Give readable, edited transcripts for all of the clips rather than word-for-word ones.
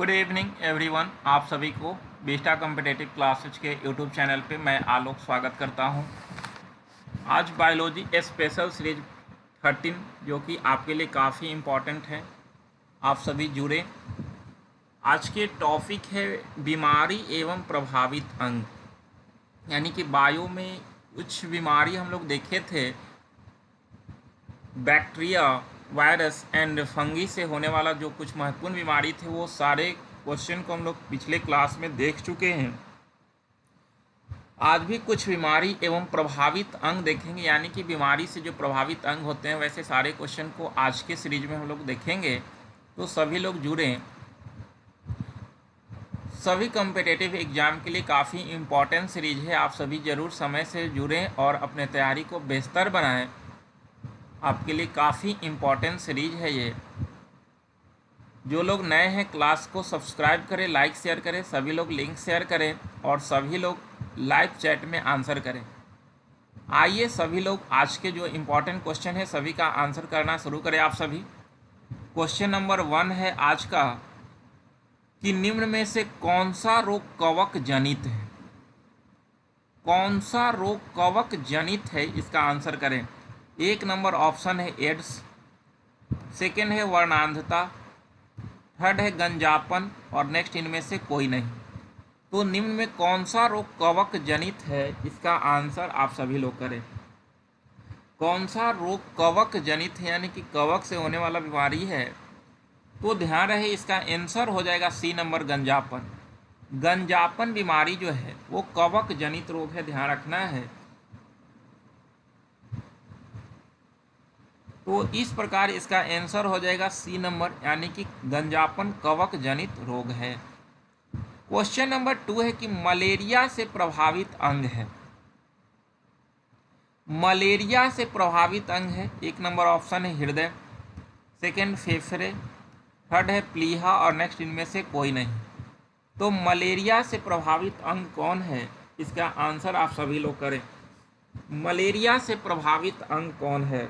Good evening everyone. आप सभी को बीस्टा कॉम्पिटेटिव क्लासेज के यूट्यूब चैनल पे मैं आलोक स्वागत करता हूं। आज बायोलॉजी स्पेशल सीरीज 13 जो कि आपके लिए काफ़ी इम्पॉर्टेंट है, आप सभी जुड़े। आज के टॉपिक है बीमारी एवं प्रभावित अंग, यानी कि बायो में कुछ बीमारी हम लोग देखे थे, बैक्टीरिया, वायरस एंड फंगी से होने वाला जो कुछ महत्वपूर्ण बीमारी थे वो सारे क्वेश्चन को हम लोग पिछले क्लास में देख चुके हैं। आज भी कुछ बीमारी एवं प्रभावित अंग देखेंगे, यानी कि बीमारी से जो प्रभावित अंग होते हैं वैसे सारे क्वेश्चन को आज के सीरीज में हम लोग देखेंगे। तो सभी लोग जुड़ें। सभी कॉम्पिटिटिव एग्जाम के लिए काफ़ी इम्पोर्टेंट सीरीज है, आप सभी ज़रूर समय से जुड़ें और अपने तैयारी को बेहतर बनाएं। आपके लिए काफ़ी इम्पोर्टेंट सीरीज है ये। जो लोग नए हैं क्लास को सब्सक्राइब करें, लाइक शेयर करें, सभी लोग लिंक शेयर करें और सभी लोग लाइव चैट में आंसर करें। आइए सभी लोग आज के जो इम्पोर्टेंट क्वेश्चन है सभी का आंसर करना शुरू करें। आप सभी क्वेश्चन नंबर 1 है आज का कि निम्न में से कौन सा रोग कवक जनित है। कौन सा रोग कवक जनित है, इसका आंसर करें। 1 नंबर ऑप्शन है एड्स, सेकेंड है वर्णांधता, थर्ड है गंजापन और नेक्स्ट इनमें से कोई नहीं। तो निम्न में कौन सा रोग कवक जनित है, इसका आंसर आप सभी लोग करें। कौन सा रोग कवक जनित है, यानी कि कवक से होने वाला बीमारी है। तो ध्यान रहे इसका आंसर हो जाएगा सी नंबर गंजापन। गंजापन बीमारी जो है वो कवक जनित रोग है, ध्यान रखना है। तो इस प्रकार इसका आंसर हो जाएगा सी नंबर, यानी कि गंजापन कवक जनित रोग है। क्वेश्चन नंबर 2 है कि मलेरिया से प्रभावित अंग है। मलेरिया से प्रभावित अंग है। 1 नंबर ऑप्शन है हृदय, सेकेंड फेफड़े, थर्ड है प्लीहा और नेक्स्ट इनमें से कोई नहीं। तो मलेरिया से प्रभावित अंग कौन है, इसका आंसर आप सभी लोग करें। मलेरिया से प्रभावित अंग कौन है,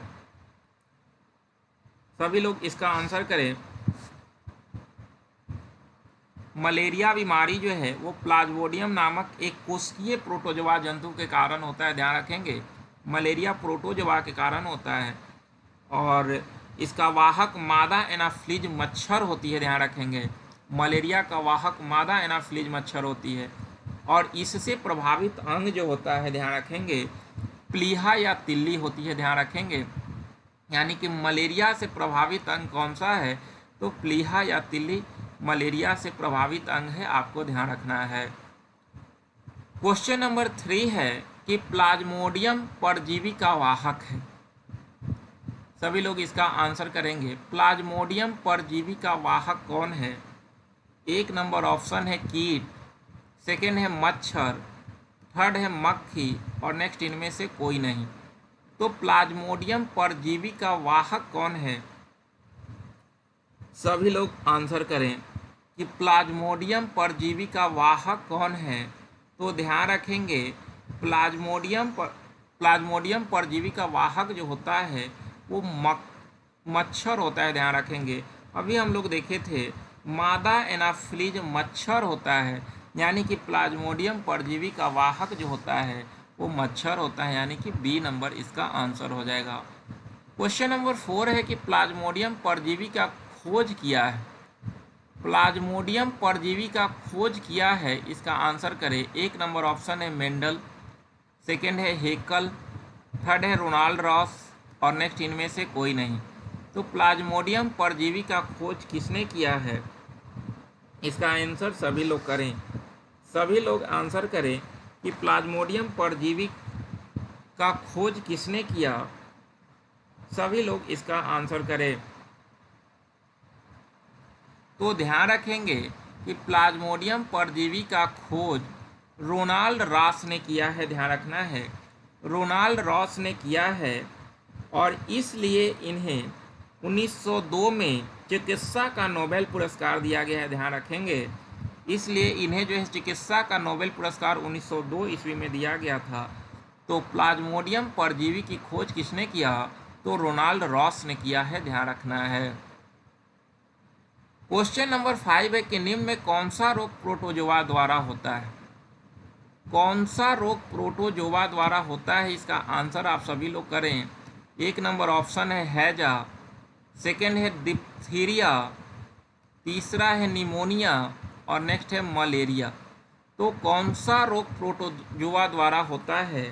सभी लोग इसका आंसर करें। मलेरिया बीमारी जो है वो प्लाज्मोडियम नामक एक कोशिकीय प्रोटोजोआ जंतु के कारण होता है, ध्यान रखेंगे। मलेरिया प्रोटोजोआ के कारण होता है और इसका वाहक मादा एनाफ्लीज मच्छर होती है, ध्यान रखेंगे। मलेरिया का वाहक मादा एनाफ्लीज मच्छर होती है और इससे प्रभावित अंग जो होता है, ध्यान रखेंगे, प्लीहा या तिल्ली होती है, ध्यान रखेंगे। यानी कि मलेरिया से प्रभावित अंग कौन सा है, तो प्लीहा या तिल्ली मलेरिया से प्रभावित अंग है, आपको ध्यान रखना है। क्वेश्चन नंबर 3 है कि प्लाज्मोडियम परजीवी का वाहक है। सभी लोग इसका आंसर करेंगे। प्लाज्मोडियम परजीवी का वाहक कौन है। 1 नंबर ऑप्शन है कीट, सेकेंड है मच्छर, थर्ड है मक्खी और नेक्स्ट इनमें से कोई नहीं। तो प्लाज्मोडियम परजीवी का वाहक कौन है, सभी लोग आंसर करें कि प्लाज्मोडियम परजीवी का वाहक कौन है। तो ध्यान रखेंगे प्लाज्मोडियम परजीवी का वाहक जो होता है वो मच्छर होता है, ध्यान रखेंगे। अभी हम लोग देखे थे मादा एनाफ्लीज मच्छर होता है, यानी कि प्लाज्मोडियम परजीवी का वाहक जो होता है वो मच्छर होता है, यानी कि बी नंबर इसका आंसर हो जाएगा। क्वेश्चन नंबर 4 है कि प्लाज्मोडियम परजीवी का खोज किया है। प्लाज्मोडियम परजीवी का खोज किया है, इसका आंसर करें। 1 नंबर ऑप्शन है मेंडल, सेकेंड है हेकल, थर्ड है रोनाल्ड रॉस और नेक्स्ट इनमें से कोई नहीं। तो प्लाज्मोडियम परजीवी का खोज किसने किया है, इसका आंसर सभी लोग करें। सभी लोग आंसर करें कि प्लाज्मोडियम परजीवी का खोज किसने किया, सभी लोग इसका आंसर करें। तो ध्यान रखेंगे कि प्लाज्मोडियम परजीवी का खोज रोनाल्ड रॉस ने किया है, ध्यान रखना है। रोनाल्ड रॉस ने किया है और इसलिए इन्हें 1902 में चिकित्सा का नोबेल पुरस्कार दिया गया है, ध्यान रखेंगे। इसलिए इन्हें जो है चिकित्सा का नोबेल पुरस्कार 1902 ईस्वी में दिया गया था। तो प्लाज्मोडियम परजीवी की खोज किसने किया, तो रोनाल्ड रॉस ने किया है, ध्यान रखना है। क्वेश्चन नंबर 5 है कि निम्न में कौन सा रोग प्रोटोजोआ द्वारा होता है। कौन सा रोग प्रोटोजोआ द्वारा होता है, इसका आंसर आप सभी लोग करें। एक नंबर ऑप्शन है हैजा, सेकेंड है डिप्थीरिया, तीसरा है निमोनिया और नेक्स्ट है मलेरिया। तो कौन सा रोग प्रोटोजोआ द्वारा होता है,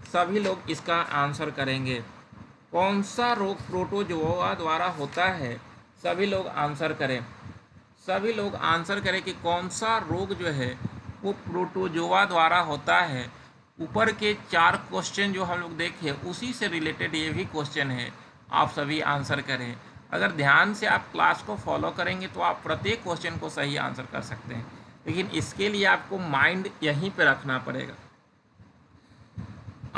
सभी लोग इसका आंसर करेंगे। कौन सा रोग प्रोटोजोआ द्वारा होता है, सभी लोग आंसर करें। सभी लोग आंसर करें कि कौन सा रोग जो है वो प्रोटोजोआ द्वारा होता है। ऊपर के 4 क्वेश्चन जो हम लोग देखे उसी से रिलेटेड ये भी क्वेश्चन है, आप सभी आंसर करें। अगर ध्यान से आप क्लास को फॉलो करेंगे तो आप प्रत्येक क्वेश्चन को सही आंसर कर सकते हैं, लेकिन इसके लिए आपको माइंड यहीं पे रखना पड़ेगा।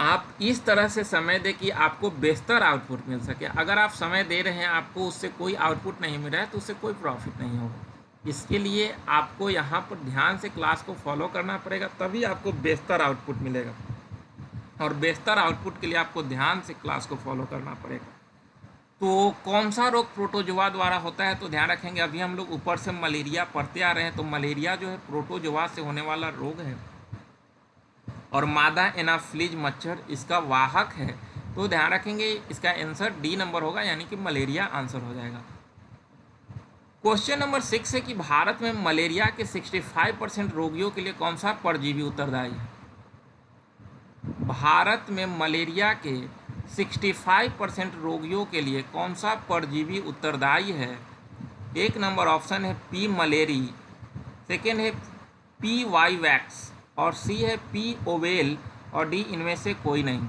आप इस तरह से समय दें कि आपको बेहतर आउटपुट मिल सके। अगर आप समय दे रहे हैं, आपको उससे कोई आउटपुट नहीं मिल रहा है, तो उससे कोई प्रॉफिट नहीं होगा। इसके लिए आपको यहाँ पर ध्यान से क्लास को फॉलो करना पड़ेगा, तभी आपको बेहतर आउटपुट मिलेगा। और बेहतर आउटपुट के लिए आपको ध्यान से क्लास को फॉलो करना पड़ेगा। तो कौन सा रोग प्रोटोजोआ द्वारा होता है, तो ध्यान रखेंगे अभी हम लोग ऊपर से मलेरिया पढ़ते आ रहे हैं, तो मलेरिया जो है प्रोटोजोआ से होने वाला रोग है और मादा एनाफ्लीज मच्छर इसका वाहक है। तो ध्यान रखेंगे इसका आंसर डी नंबर होगा, यानी कि मलेरिया आंसर हो जाएगा। क्वेश्चन नंबर 6 है कि भारत में मलेरिया के 65% रोगियों के लिए कौन सा परजीवी उत्तरदायी है। भारत में मलेरिया के 65% रोगियों के लिए कौन सा परजीवी उत्तरदायी है। एक नंबर ऑप्शन है पी मलेरी, सेकेंड है पी वाई वैक्स और सी है पी ओवेल और डी इनमें से कोई नहीं।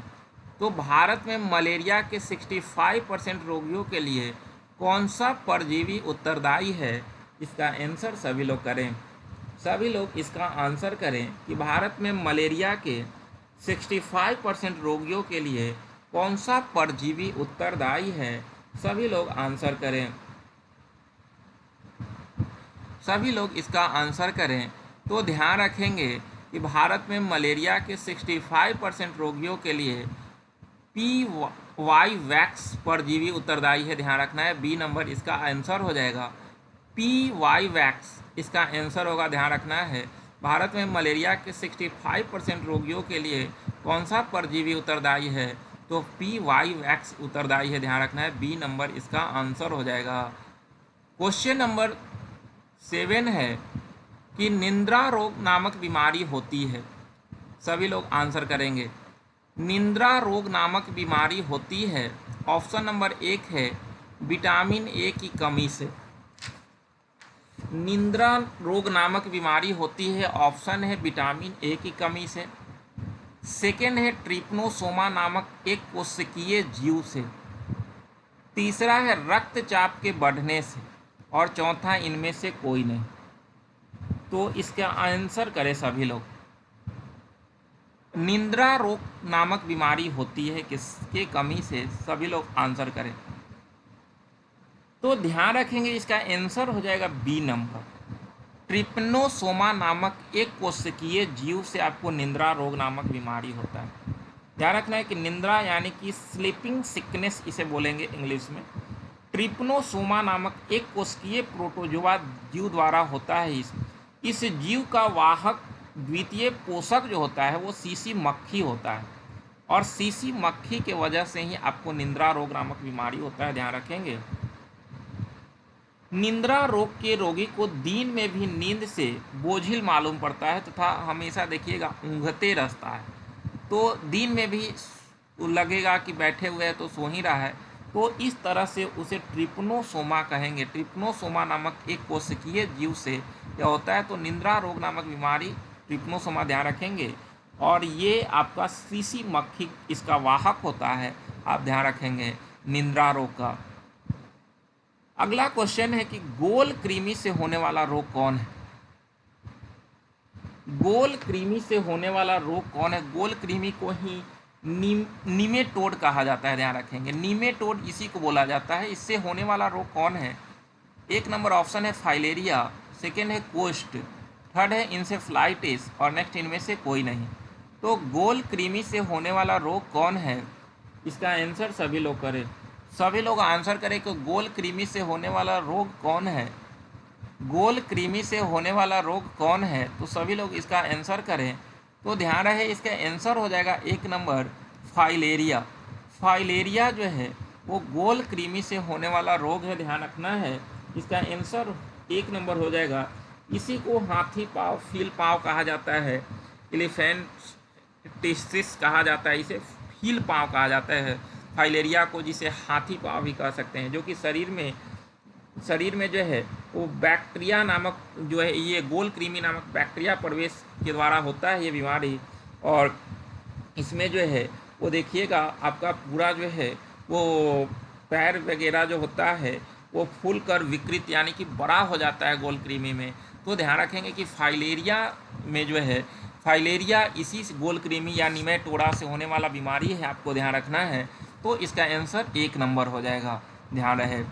तो भारत में मलेरिया के 65% रोगियों के लिए कौन सा परजीवी उत्तरदायी है, इसका आंसर सभी लोग करें। सभी लोग इसका आंसर करें कि भारत में मलेरिया के 65% रोगियों के लिए कौन सा परजीवी उत्तरदायी है। सभी लोग आंसर करें। सभी लोग इसका आंसर करें। तो ध्यान रखेंगे कि भारत में मलेरिया के 65% रोगियों के लिए पी वाई वैक्स परजीवी उत्तरदायी है। ध्यान रखना है, बी नंबर इसका आंसर हो जाएगा। पी वाई वैक्स इसका आंसर होगा, ध्यान रखना है। भारत में मलेरिया के 65% रोगियों के लिए कौन सा परजीवी उत्तरदायी है, तो पी वाई वैक्स उत्तरदायी है, ध्यान रखना है। बी नंबर इसका आंसर हो जाएगा। क्वेश्चन नंबर 7 है कि निंद्रा रोग नामक बीमारी होती है। सभी लोग आंसर करेंगे। निंद्रा रोग नामक बीमारी होती है, ऑप्शन नंबर 1 है विटामिन ए की कमी से। निंद्रा रोग नामक बीमारी होती है, ऑप्शन है विटामिन ए की कमी से। सेकेंड है ट्रिप्नोसोमा नामक एक कोशिकीय जीव से। तीसरा है रक्तचाप के बढ़ने से और चौथा इनमें से कोई नहीं। तो इसका आंसर करें सभी लोग। निंद्रा रोग नामक बीमारी होती है किसके कमी से, सभी लोग आंसर करें। तो ध्यान रखेंगे इसका आंसर हो जाएगा बी नंबर। ट्रिप्नोसोमा नामक एक कोशिकीय जीव से आपको निंद्रा रोग नामक बीमारी होता है। ध्यान रखना है कि निंद्रा यानी कि स्लीपिंग सिकनेस इसे बोलेंगे इंग्लिश में। ट्रिप्नोसोमा नामक एक कोशिकीय प्रोटोजोआ जीव द्वारा होता है। इस जीव का वाहक द्वितीय पोषक जो होता है वो सीसी मक्खी होता है और सीसी मक्खी के वजह से ही आपको निंद्रा रोग नामक बीमारी होता है। ध्यान रखेंगे। निंद्रा रोग के रोगी को दिन में भी नींद से बोझिल मालूम पड़ता है तथा हमेशा देखिएगा ऊँघते रहता है। तो दिन में भी लगेगा कि बैठे हुए हैं तो सो ही रहा है। तो इस तरह से उसे ट्रिप्नोसोमा कहेंगे। ट्रिप्नोसोमा नामक एक कोशिकीय जीव से क्या होता है, तो निंद्रा रोग नामक बीमारी ट्रिप्नोसोमा, ध्यान रखेंगे। और ये आपका सीसी मक्खी इसका वाहक होता है, आप ध्यान रखेंगे निंद्रा रोग का। अगला क्वेश्चन है कि गोल कृमि से होने वाला रोग कौन है। गोल कृमि से होने वाला रोग कौन है। गोल कृमि को ही नीमेटोड कहा जाता है, ध्यान रखेंगे। नीमेटोड इसी को बोला जाता है। इससे होने वाला रोग कौन है। एक नंबर ऑप्शन है फाइलेरिया, सेकेंड है कोस्ट, थर्ड है इंसेफ्लाइटिस और नेक्स्ट इनमें से कोई नहीं। तो गोल कृमि से होने वाला रोग कौन है, इसका आंसर सभी लोग करें। सभी लोग आंसर करें कि गोल कृमि से होने वाला रोग कौन है। गोल कृमि से होने वाला रोग कौन है? तो सभी लोग इसका आंसर करें। तो ध्यान रहे इसका आंसर हो जाएगा 1 नंबर फाइलेरिया। फाइलेरिया जो है वो गोल कृमि से होने वाला रोग है, ध्यान रखना है। इसका आंसर 1 नंबर हो जाएगा। इसी को हाथी पाँव, फील पाँव कहा जाता है, एलिफेंटिसिस कहा जाता है, इसे फील पाँव कहा जाता है फाइलेरिया को, जिसे हाथी पाँव भी कह सकते हैं, जो कि शरीर में जो है वो बैक्टीरिया नामक जो है, ये गोल कृमि नामक बैक्टीरिया प्रवेश के द्वारा होता है ये बीमारी। और इसमें जो है वो देखिएगा आपका पूरा जो है वो पैर वगैरह जो होता है वो फूल कर विकृत यानी कि बड़ा हो जाता है गोल कृमि में। तो ध्यान रखेंगे कि फाइलेरिया में जो है, फाइलेरिया इसी गोल कृमि या निमेटोडा से होने वाला बीमारी है, आपको ध्यान रखना है। तो इसका आंसर 1 नंबर हो जाएगा, ध्यान रहे।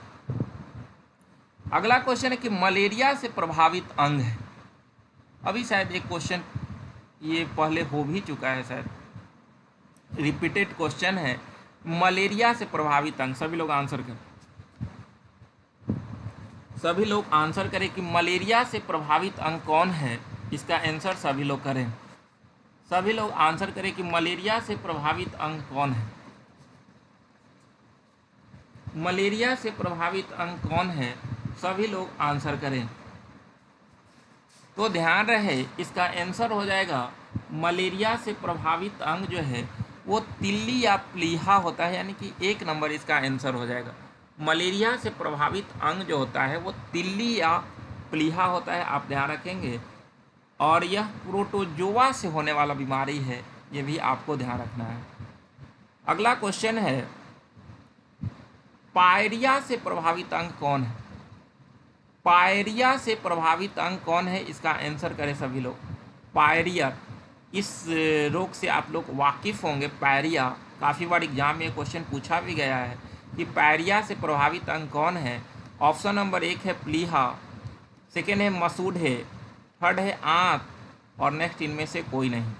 अगला क्वेश्चन है कि मलेरिया से प्रभावित अंग है। अभी शायद एक क्वेश्चन ये पहले हो भी चुका है, शायद रिपीटेड क्वेश्चन है। मलेरिया से प्रभावित अंग, सभी लोग आंसर करें। सभी लोग आंसर करें कि मलेरिया से प्रभावित अंग कौन है। इसका आंसर सभी लोग करें। सभी लोग आंसर करें कि मलेरिया से प्रभावित अंग कौन है। मलेरिया से प्रभावित अंग कौन है, सभी लोग आंसर करें। तो ध्यान रहे इसका आंसर हो जाएगा, मलेरिया से प्रभावित अंग जो है वो तिल्ली या प्लीहा होता है, यानी कि 1 नंबर इसका आंसर हो जाएगा। मलेरिया से प्रभावित अंग जो होता है वो तिल्ली या प्लीहा होता है, आप ध्यान रखेंगे। और यह प्रोटोजोआ से होने वाला बीमारी है, ये भी आपको ध्यान रखना है। अगला क्वेश्चन है, पायरिया से प्रभावित अंग कौन है। पायरिया से प्रभावित अंग कौन है, इसका आंसर करें सभी लोग। पायरिया, इस रोग से आप लोग वाकिफ़ होंगे। पायरिया काफ़ी बार एग्जाम में क्वेश्चन पूछा भी गया है कि पायरिया से प्रभावित अंग कौन है। ऑप्शन नंबर 1 है प्लीहा, सेकेंड है मसूढ़े, थर्ड है आंत, और नेक्स्ट इनमें से कोई नहीं।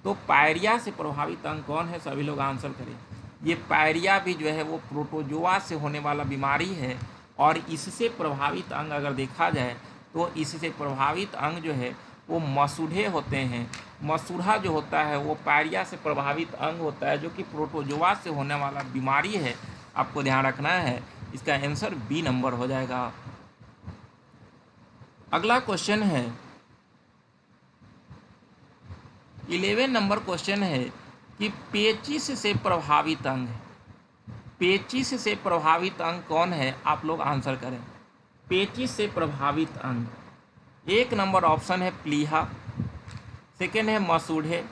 तो पायरिया से प्रभावित अंग कौन है, सभी लोग आंसर करें। ये पायरिया भी जो है वो प्रोटोजोआ से होने वाला बीमारी है, और इससे प्रभावित अंग अगर देखा जाए तो इससे प्रभावित अंग जो है वो मसूढ़े होते हैं। मसूढ़ा जो होता है वो पायरिया से प्रभावित अंग होता है, जो कि प्रोटोजोआ से होने वाला बीमारी है, आपको ध्यान रखना है। इसका आंसर बी नंबर हो जाएगा। अगला क्वेश्चन है 11 नंबर क्वेश्चन है कि पेचिश से प्रभावित अंग है। पेचिश से प्रभावित अंग कौन है, आप लोग आंसर करें। पेचिश से प्रभावित अंग, 1 नंबर ऑप्शन है प्लीहा, सेकेंड है मसूढ़े,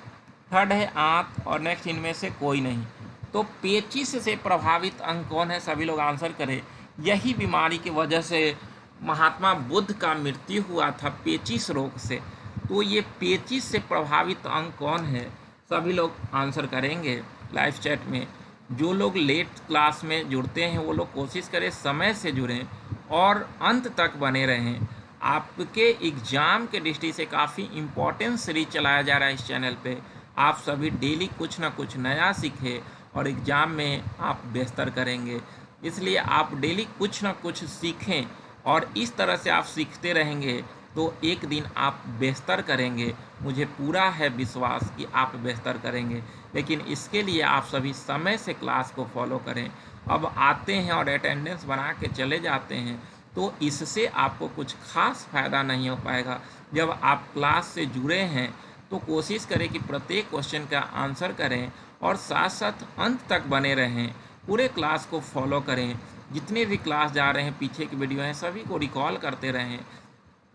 थर्ड है आंत, और नेक्स्ट इनमें से कोई नहीं। तो पेचिश से प्रभावित अंग कौन है, सभी लोग आंसर करें। यही बीमारी की वजह से महात्मा बुद्ध का मृत्यु हुआ था, पेचिश रोग से। तो ये पेचिश से प्रभावित अंग कौन है, सभी लोग आंसर करेंगे लाइव चैट में। जो लोग लेट क्लास में जुड़ते हैं वो लोग कोशिश करें समय से जुड़ें और अंत तक बने रहें। आपके एग्ज़ाम के दृष्टि से काफ़ी इम्पोर्टेंट सीरीज चलाया जा रहा है इस चैनल पे। आप सभी डेली कुछ ना कुछ नया सीखें और एग्ज़ाम में आप बेहतर करेंगे। इसलिए आप डेली कुछ ना कुछ सीखें, और इस तरह से आप सीखते रहेंगे तो एक दिन आप बेहतर करेंगे। मुझे पूरा है विश्वास कि आप बेहतर करेंगे, लेकिन इसके लिए आप सभी समय से क्लास को फॉलो करें। अब आते हैं और अटेंडेंस बना के चले जाते हैं तो इससे आपको कुछ खास फ़ायदा नहीं हो पाएगा। जब आप क्लास से जुड़े हैं तो कोशिश करें कि प्रत्येक क्वेश्चन का आंसर करें और साथ साथ अंत तक बने रहें। पूरे क्लास को फॉलो करें, जितने भी क्लास जा रहे हैं, पीछे की वीडियो हैं, सभी को रिकॉल करते रहें,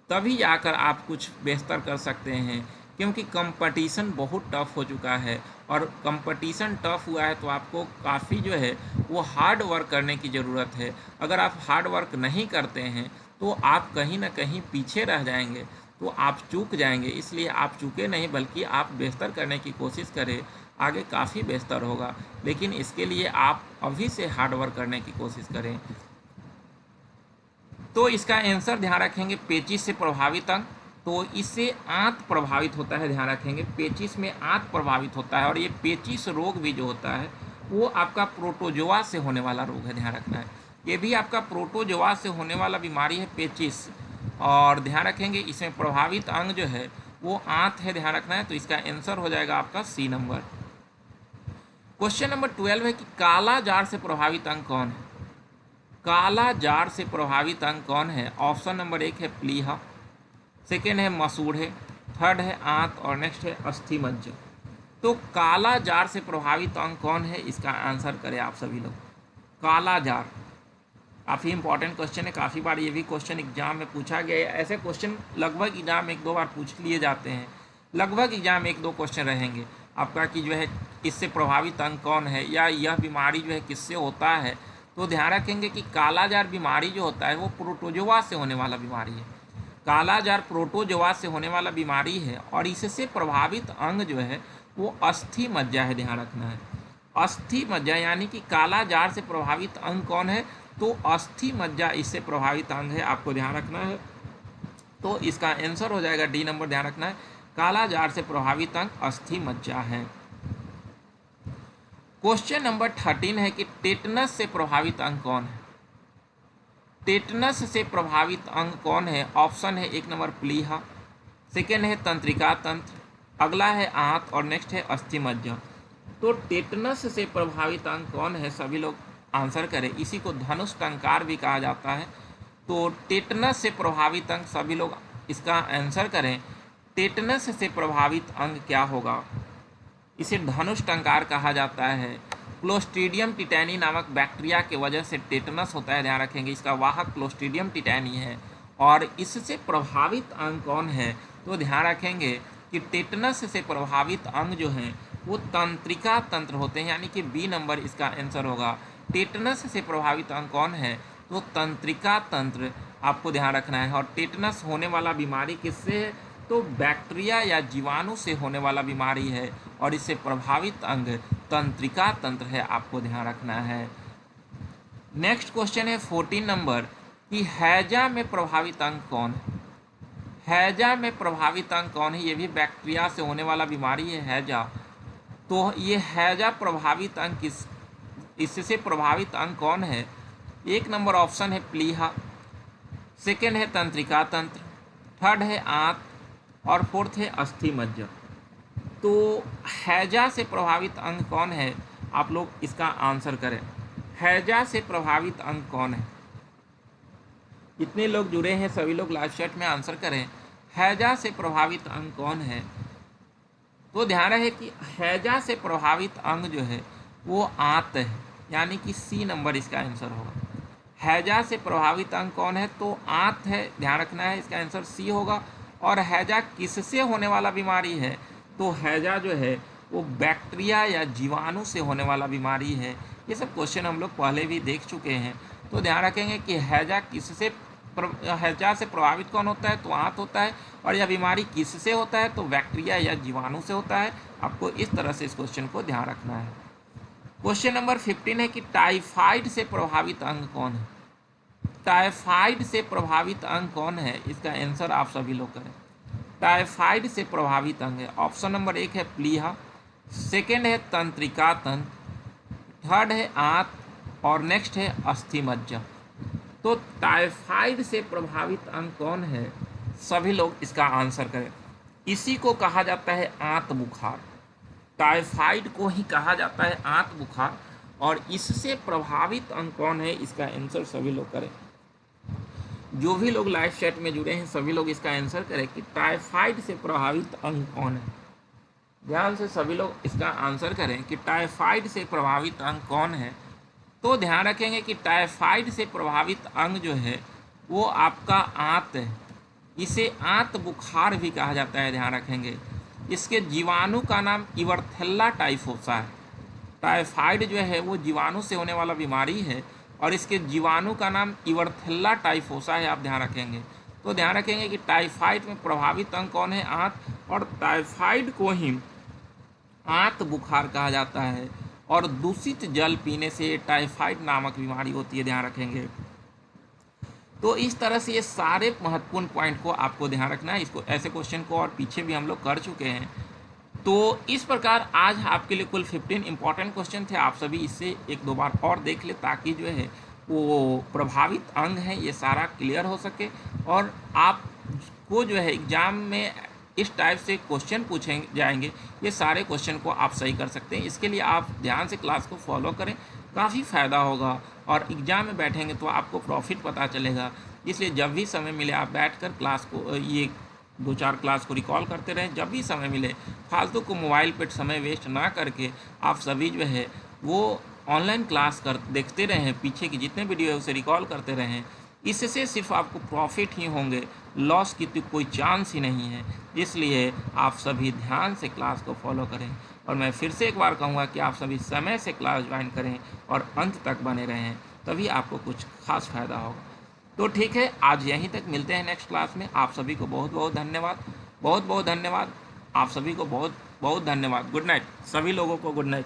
तभी जाकर आप कुछ बेहतर कर सकते हैं। क्योंकि कंपटीशन बहुत टफ हो चुका है, और कंपटीशन टफ हुआ है तो आपको काफ़ी जो है वो हार्ड वर्क करने की ज़रूरत है। अगर आप हार्ड वर्क नहीं करते हैं तो आप कहीं ना कहीं पीछे रह जाएंगे, तो आप चूक जाएंगे। इसलिए आप चूके नहीं, बल्कि आप बेहतर करने की कोशिश करें, आगे काफ़ी बेहतर होगा। लेकिन इसके लिए आप अभी से हार्ड वर्क करने की कोशिश करें। तो इसका आंसर ध्यान रखेंगे, पेचिश से प्रभावित अंग, तो इससे आंत प्रभावित होता है। ध्यान रखेंगे पेचिश में आंत प्रभावित होता है, और ये पेचिश रोग भी जो होता है वो आपका प्रोटोजोआ से होने वाला रोग है, ध्यान रखना है। ये भी आपका प्रोटोजोआ से होने वाला बीमारी है पेचिश। और ध्यान रखेंगे इसमें प्रभावित अंग जो है वो आंत है, ध्यान रखना है। तो इसका आंसर हो जाएगा आपका सी नंबर। क्वेश्चन नंबर 12 है कि काला जार से प्रभावित अंग कौन है? काला जार से प्रभावित अंग कौन है? ऑप्शन नंबर 1 है प्लीहा, सेकेंड है मसूड़े, थर्ड है आंत और नेक्स्ट है अस्थि मज्जा। तो काला जार से प्रभावित अंग कौन है, इसका आंसर करें आप सभी लोग। काला जार काफ़ी इंपॉर्टेंट क्वेश्चन है, काफ़ी बार ये भी क्वेश्चन एग्जाम में पूछा गया है। ऐसे क्वेश्चन लगभग एग्जाम एक दो बार पूछ लिए जाते हैं, लगभग एग्जाम एक दो क्वेश्चन रहेंगे आपका कि जो है इससे प्रभावित अंग कौन है या यह बीमारी जो है किससे होता है। तो ध्यान रखेंगे कि काला जार बीमारी जो होता है वो प्रोटोजोआ से होने वाला बीमारी है। काला जार प्रोटोजोआ से होने वाला बीमारी है और इससे प्रभावित अंग जो है वो अस्थि मज्जा है, ध्यान रखना है। अस्थि मज्जा यानी कि काला जार से प्रभावित अंग कौन है? तो अस्थि मज्जा इससे प्रभावित अंग है, आपको ध्यान रखना है। तो इसका आंसर हो जाएगा डी नंबर, ध्यान रखना है। काला जार से प्रभावित अंग अस्थि मज्जा है। क्वेश्चन नंबर 13 है कि टेटनस से प्रभावित अंग कौन है? टेटनस से प्रभावित अंग कौन है? ऑप्शन है 1 नंबर प्लीहा, सेकेंड है तंत्रिका तंत्र, अगला है आंत और नेक्स्ट है अस्थि मज्जा। तो टेटनस से प्रभावित अंग कौन है, सभी लोग आंसर करें। इसी को धनुष टंकार भी कहा जाता है। तो टेटनस से प्रभावित अंग, सभी लोग इसका आंसर करें। टेटनस से प्रभावित अंग क्या होगा? इसे धनुष टंकार कहा जाता है। क्लोस्ट्रीडियम टिटैनी नामक बैक्टीरिया के वजह से टेटनस होता है, ध्यान रखेंगे। इसका वाहक क्लोस्ट्रीडियम टिटैनी है। और इससे प्रभावित अंग कौन है? तो ध्यान रखेंगे कि टेटनस से प्रभावित अंग जो हैं वो तंत्रिका तंत्र होते हैं, यानी कि बी नंबर इसका आंसर होगा। टेटनस से प्रभावित अंग कौन है? तो तंत्रिका तंत्र, आपको ध्यान रखना है। और टेटनस होने वाला बीमारी किससे है? तो बैक्टीरिया या जीवाणु से होने वाला बीमारी है और इससे प्रभावित अंग तंत्रिका तंत्र है, आपको ध्यान रखना है। नेक्स्ट क्वेश्चन है 14 नंबर कि हैजा में प्रभावित अंग कौन है? हैजा में प्रभावित अंग कौन है? ये भी बैक्टीरिया से होने वाला बीमारी है हैजा। तो ये हैजा प्रभावित अंग इससे प्रभावित अंग कौन है? 1 नंबर ऑप्शन है प्लीहा, सेकेंड है तंत्रिका तंत्र, थर्ड है आंत और फोर्थ है अस्थि मज्जा। तो हैजा से प्रभावित अंग कौन है? आप लोग इसका आंसर करें। हैजा से प्रभावित अंग कौन है? कितने लोग जुड़े हैं, सभी लोग लाइव चैट में आंसर करें। हैजा से प्रभावित अंग कौन है? तो ध्यान रहे कि हैजा से प्रभावित अंग जो है वो आंत है, यानी कि सी नंबर इसका आंसर होगा। हैजा से प्रभावित अंग कौन है? तो आंत है, ध्यान रखना है। इसका आंसर सी होगा। और हैजा किससे होने वाला बीमारी है? तो हैजा जो है वो बैक्टीरिया या जीवाणु से होने वाला बीमारी है। ये सब क्वेश्चन हम लोग पहले भी देख चुके हैं। तो ध्यान रखेंगे कि हैजा से प्रभावित कौन होता है? तो आंत होता है। और यह बीमारी किससे होता है? तो बैक्टीरिया या जीवाणु से होता है। आपको इस तरह से इस क्वेश्चन को ध्यान रखना है। क्वेश्चन नंबर 15 है कि टाइफाइड से प्रभावित अंग कौन है? टाइफाइड से प्रभावित अंग कौन है? इसका आंसर आप सभी लोग करें। टाइफाइड से प्रभावित अंग है, ऑप्शन नंबर 1 है प्लीहा, सेकेंड है तंत्रिका तंत्र, थर्ड है आंत और नेक्स्ट है अस्थि मज्जा। तो टाइफाइड से प्रभावित अंग कौन है? सभी लोग इसका आंसर करें। इसी को कहा जाता है आंत बुखार। टाइफाइड को ही कहा जाता है आंत बुखार। और इससे प्रभावित अंग कौन है? इसका आंसर सभी लोग करें। जो भी लोग लाइव चैट में जुड़े हैं सभी लोग इसका आंसर करें कि टाइफाइड से प्रभावित अंग कौन है। ध्यान से सभी लोग इसका आंसर करें कि टाइफाइड से प्रभावित अंग कौन है। तो ध्यान रखेंगे कि टाइफाइड से प्रभावित अंग जो है वो आपका आंत है। इसे आंत बुखार भी कहा जाता है, ध्यान रखेंगे। इसके जीवाणु का नाम इवर्थेल्ला टाइफोसा है। टाइफाइड जो है वो जीवाणु से होने वाला बीमारी है और इसके जीवाणु का नाम इवर्थेल्ला टाइफोसा है, आप ध्यान रखेंगे। तो ध्यान रखेंगे कि टाइफाइड में प्रभावित अंग कौन है? आंत। और टाइफाइड को ही आंत बुखार कहा जाता है। और दूषित जल पीने से टाइफाइड नामक बीमारी होती है, ध्यान रखेंगे। तो इस तरह से ये सारे महत्वपूर्ण पॉइंट को आपको ध्यान रखना है। इसको ऐसे क्वेश्चन को और पीछे भी हम लोग कर चुके हैं। तो इस प्रकार आज आपके लिए कुल 15 इंपॉर्टेंट क्वेश्चन थे। आप सभी इससे एक दो बार और देख ले ताकि जो है वो प्रभावित अंग हैं ये सारा क्लियर हो सके, और आपको जो है एग्ज़ाम में इस टाइप से क्वेश्चन पूछे जाएंगे, ये सारे क्वेश्चन को आप सही कर सकते हैं। इसके लिए आप ध्यान से क्लास को फॉलो करें, काफ़ी फ़ायदा होगा, और एग्ज़ाम में बैठेंगे तो आपको प्रॉफिट पता चलेगा। इसलिए जब भी समय मिले आप बैठकर क्लास को, ये 2-4 क्लास को रिकॉल करते रहें जब भी समय मिले। फालतू को मोबाइल पर समय वेस्ट ना करके आप सभी जो है वो ऑनलाइन क्लास देखते रहें, पीछे की जितने वीडियो है उसे रिकॉल करते रहें। इससे सिर्फ आपको प्रॉफिट ही होंगे, लॉस की तो कोई चांस ही नहीं है। इसलिए आप सभी ध्यान से क्लास को फॉलो करें, और मैं फिर से एक बार कहूँगा कि आप सभी समय से क्लास ज्वाइन करें और अंत तक बने रहें, तभी आपको कुछ खास फ़ायदा होगा। तो ठीक है, आज यहीं तक, मिलते हैं नेक्स्ट क्लास में। आप सभी को बहुत बहुत धन्यवाद, बहुत बहुत धन्यवाद। आप सभी को बहुत बहुत धन्यवाद। गुड नाइट, सभी लोगों को गुड नाइट।